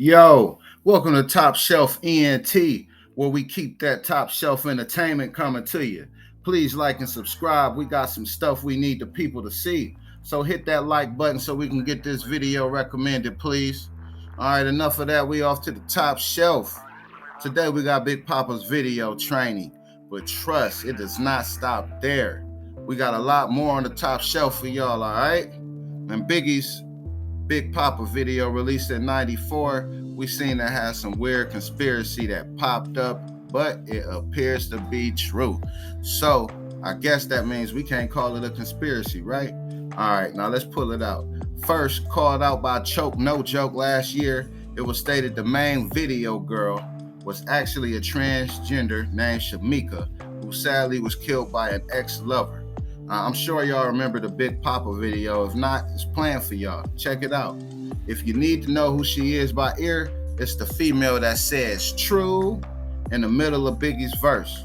Yo, welcome to Top Shelf ENT, where we keep that top shelf entertainment coming to you. Please like and subscribe. We got some stuff we need the people to see. So hit that like button so we can get this video recommended, please. All right, enough of that. We off to the top shelf. Today we got Big Papa's video training, but trust, it does not stop there. We got a lot more on the top shelf for y'all, all right? And Biggie's Big Papa video released in 94, we seen that has some weird conspiracy that popped up, but it appears to be true. So I guess that means we can't call it a conspiracy, right? All right, now let's pull it out. First, called out by Choke No Joke last year, it was stated the main video girl was actually a transgender named Shamika, who sadly was killed by an ex-lover. I'm sure y'all remember the Big Papa video. If not, it's planned for y'all. Check it out. If you need to know who she is by ear, it's the female that says true in the middle of Biggie's verse.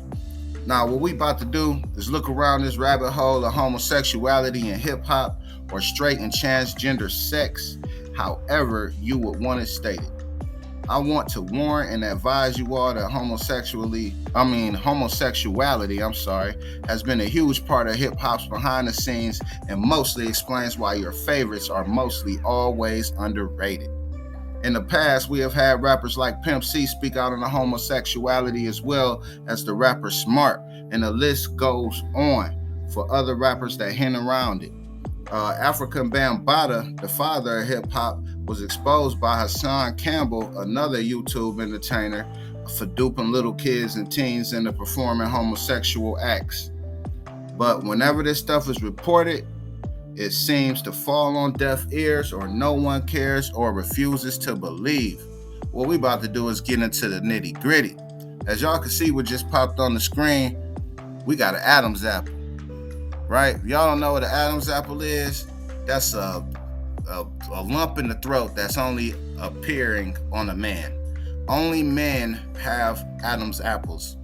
Now, what we about to do is look around this rabbit hole of homosexuality and hip hop, or straight and transgender sex, however you would want it stated. I want to warn and advise you all that homosexuality has been a huge part of hip hop's behind the scenes and mostly explains why your favorites are mostly always underrated. In the past, we have had rappers like Pimp C speak out on the homosexuality, as well as the rapper Smart, and the list goes on for other rappers that hint around it. African Bambaataa, the father of hip hop, was exposed by Hassan Campbell, another YouTube entertainer, for duping little kids and teens into performing homosexual acts. But whenever this stuff is reported, it seems to fall on deaf ears, or no one cares or refuses to believe. What we about to do is get into the nitty gritty. As y'all can see, what just popped on the screen, we got an Adam's apple, right? If y'all don't know what an Adam's apple is, that's a lump in the throat that's only appearing on a man. Only men have Adam's apples,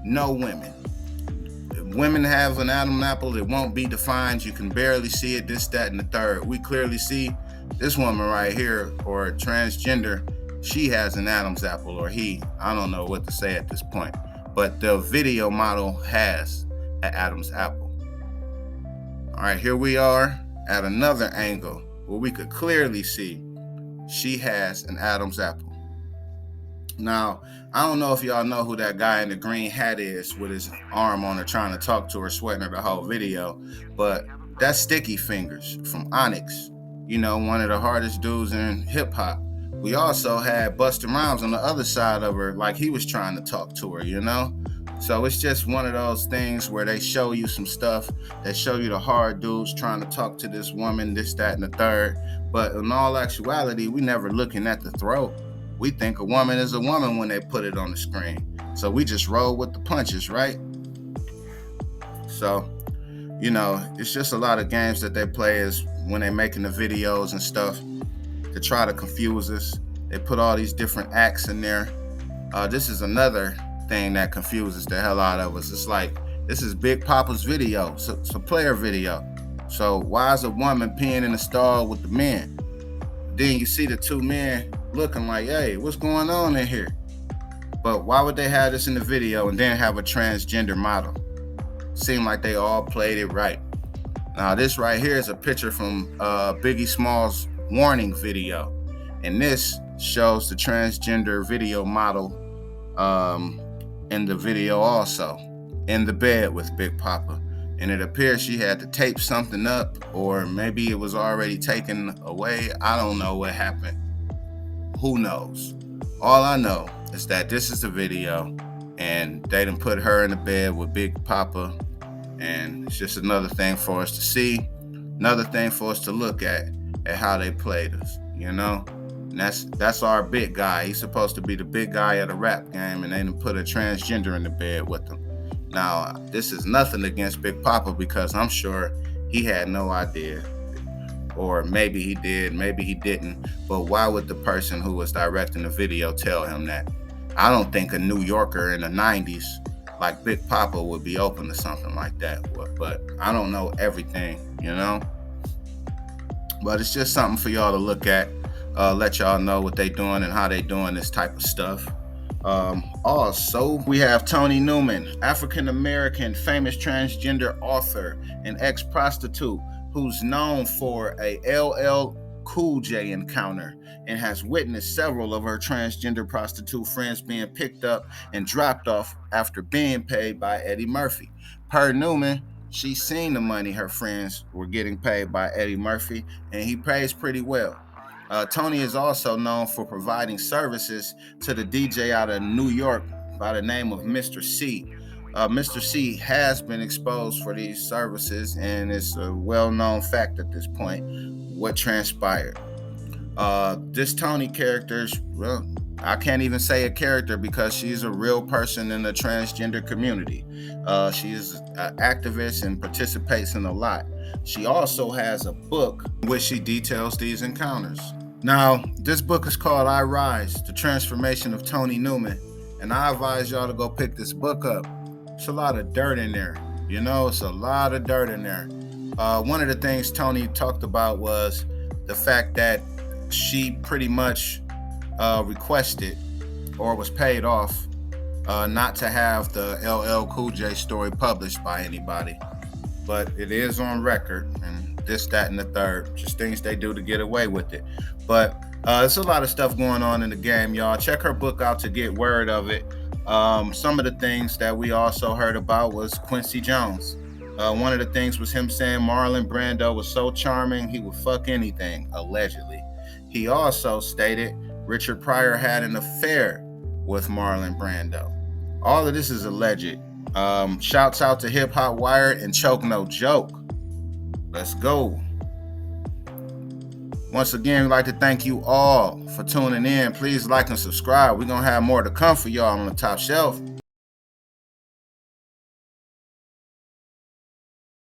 no women. If women have an Adam's apple, it won't be defined. You can barely see it, this, that, and the third. We clearly see this woman right here, or transgender, she has an Adam's apple, or he, I don't know what to say at this point. But the video model has an Adam's apple. All right, here we are at another angle where we could clearly see she has an Adam's apple. Now, I don't know if y'all know who that guy in the green hat is with his arm on her trying to talk to her, sweating her the whole video, but that's Sticky Fingers from Onyx, one of the hardest dudes in hip hop. We also had Busta Rhymes on the other side of her, like he was trying to talk to her, So it's just one of those things where they show you some stuff. They show you the hard dudes trying to talk to this woman, this, that, and the third. But in all actuality, we never looking at the throat. We think a woman is a woman when they put it on the screen. So we just roll with the punches, right? So, it's just a lot of games that they play is when they're making the videos and stuff to try to confuse us. They put all these different acts in there. This is another thing that confuses the hell out of us. It's like, this is Big Papa's video. It's a player video. So why is a woman peeing in the stall with the men? Then you see the two men looking like, hey, what's going on in here? But why would they have this in the video and then have a transgender model? Seemed like they all played it right. Now this right here is a picture from Biggie Small's warning video. And this shows the transgender video model in the video also, in the bed with Big Papa. And it appears she had to tape something up, or maybe it was already taken away. I don't know what happened. Who knows? All I know is that this is the video, and they done put her in the bed with Big Papa, and it's just another thing for us to see, another thing for us to look at how they played us, And that's our big guy. He's supposed to be the big guy of the rap game, and they done put a transgender in the bed with him. Now, this is nothing against Big Papa, because I'm sure he had no idea. Or maybe he did, maybe he didn't. But why would the person who was directing the video tell him that? I don't think a New Yorker in the 90s like Big Papa would be open to something like that. But I don't know everything, But it's just something for y'all to look at. let y'all know what they doing and how they doing this type of stuff. Also, we have Tony Newman, African-American famous transgender author and ex-prostitute who's known for a LL Cool J encounter and has witnessed several of her transgender prostitute friends being picked up and dropped off after being paid by Eddie Murphy. Per Newman, she's seen the money her friends were getting paid by Eddie Murphy, and he pays pretty well. Tony is also known for providing services to the DJ out of New York by the name of Mr. C. Mr. C has been exposed for these services, and it's a well-known fact at this point what transpired. This Tony character, well, I can't even say a character because she's a real person in the transgender community. She is an activist and participates in a lot. She also has a book in which she details these encounters. Now, this book is called I Rise, The Transformation of Tony Newman, and I advise y'all to go pick this book up. It's a lot of dirt in there. It's a lot of dirt in there. One of the things Tony talked about was the fact that she pretty much requested or was paid off not to have the LL Cool J story published by anybody. But it is on record, and this, that, and the third. Just things they do to get away with it. But it's a lot of stuff going on in the game, y'all. Check her book out to get word of it. Some of the things that we also heard about was Quincy Jones. One of the things was him saying Marlon Brando was so charming he would fuck anything, allegedly. He also stated Richard Pryor had an affair with Marlon Brando. All of this is alleged. Shouts out to Hip Hop Wired and Choke No Joke. Let's go. Once again, we'd like to thank you all for tuning in. Please like and subscribe. We're going to have more to come for y'all on the top shelf.